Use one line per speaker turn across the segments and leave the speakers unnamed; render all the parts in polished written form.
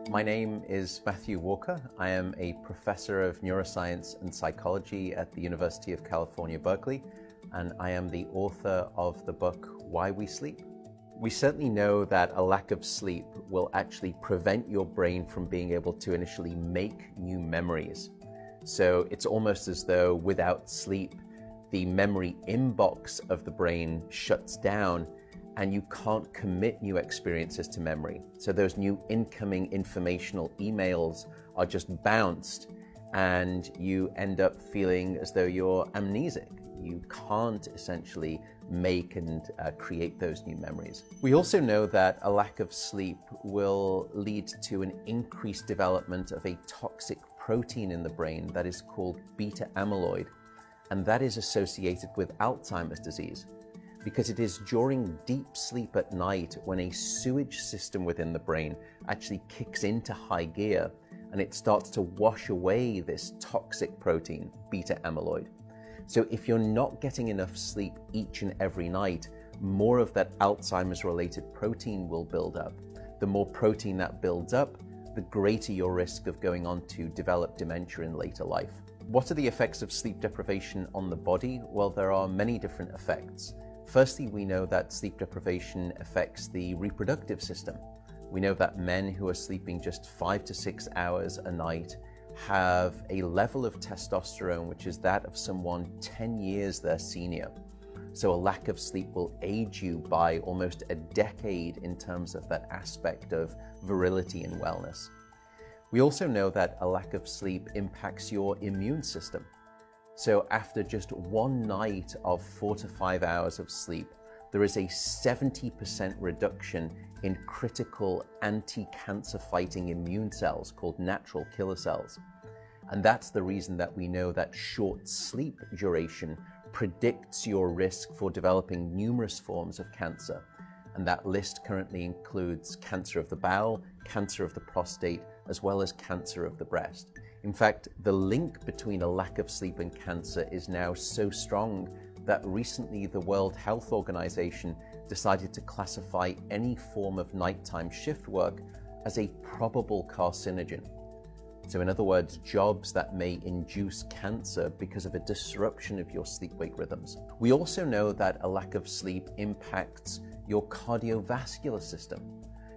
My name is Matthew Walker. I am a professor of neuroscience and psychology at the University of California, Berkeley, and I am the author of the book, Why We Sleep. We certainly know that a lack of sleep will actually prevent your brain from being able to initially make new memories. So it's almost as though without sleep, the memory inbox of the brain shuts down and you can't commit new experiences to memory. So those new incoming informational emails are just bounced and you end up feeling as though you're amnesic. You can't essentially make and create those new memories. We also know that a lack of sleep will lead to an increased development of a toxic protein in the brain that is called beta amyloid, and that is associated with Alzheimer's disease, because it is during deep sleep at night when a sewage system within the brain actually kicks into high gear and it starts to wash away this toxic protein, beta amyloid. So if you're not getting enough sleep each and every night, more of that Alzheimer's related protein will build up. The more protein that builds up, the greater your risk of going on to develop dementia in later life. What are the effects of sleep deprivation on the body? Well, there are many different effects. Firstly, we know that sleep deprivation affects the reproductive system. We know that men who are sleeping just 5 to 6 hours a night have a level of testosterone which is that of someone 10 years their senior. So a lack of sleep will age you by almost a decade in terms of that aspect of virility and wellness. We also know that a lack of sleep impacts your immune system. So after just one night of 4 to 5 hours of sleep, there is a 70% reduction in critical anti-cancer fighting immune cells called natural killer cells. And that's the reason that we know that short sleep duration predicts your risk for developing numerous forms of cancer. And that list currently includes cancer of the bowel, cancer of the prostate, as well as cancer of the breast. In fact, the link between a lack of sleep and cancer is now so strong that recently the World Health Organization decided to classify any form of nighttime shift work as a probable carcinogen. So in other words, jobs that may induce cancer because of a disruption of your sleep-wake rhythms. We also know that a lack of sleep impacts your cardiovascular system,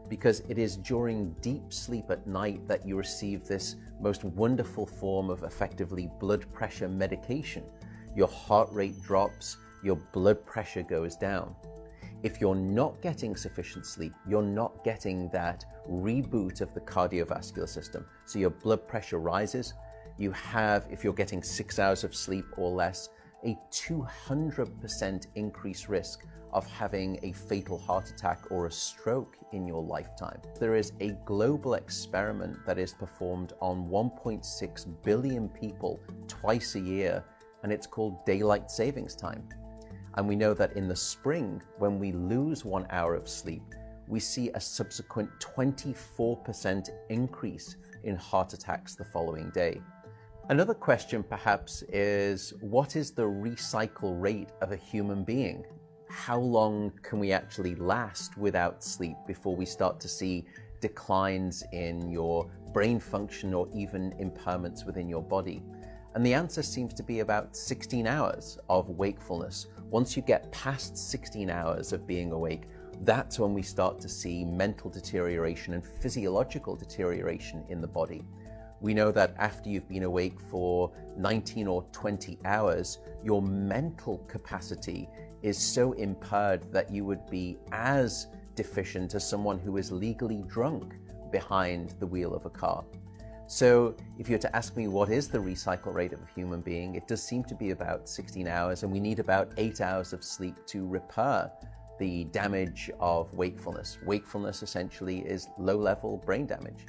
because it is during deep sleep at night that you receive this most wonderful form of effectively blood pressure medication. Your heart rate drops, your blood pressure goes down. If you're not getting sufficient sleep, you're not getting that reboot of the cardiovascular system. So your blood pressure rises. You have, if you're getting 6 hours of sleep or less, a 200% increased risk of having a fatal heart attack or a stroke in your lifetime. There is a global experiment that is performed on 1.6 billion people twice a year, and it's called daylight savings time. And we know that in the spring, when we lose 1 hour of sleep, we see a subsequent 24% increase in heart attacks the following day. Another question perhaps is, what is the recycle rate of a human being? How long can we actually last without sleep before we start to see declines in your brain function or even impairments within your body? And the answer seems to be about 16 hours of wakefulness. Once you get past 16 hours of being awake, that's when we start to see mental deterioration and physiological deterioration in the body. We know that after you've been awake for 19 or 20 hours, your mental capacity is so impaired that you would be as deficient as someone who is legally drunk behind the wheel of a car. So if you were to ask me what is the recycle rate of a human being, it does seem to be about 16 hours, and we need about 8 hours of sleep to repair the damage of wakefulness. Wakefulness essentially is low-level brain damage.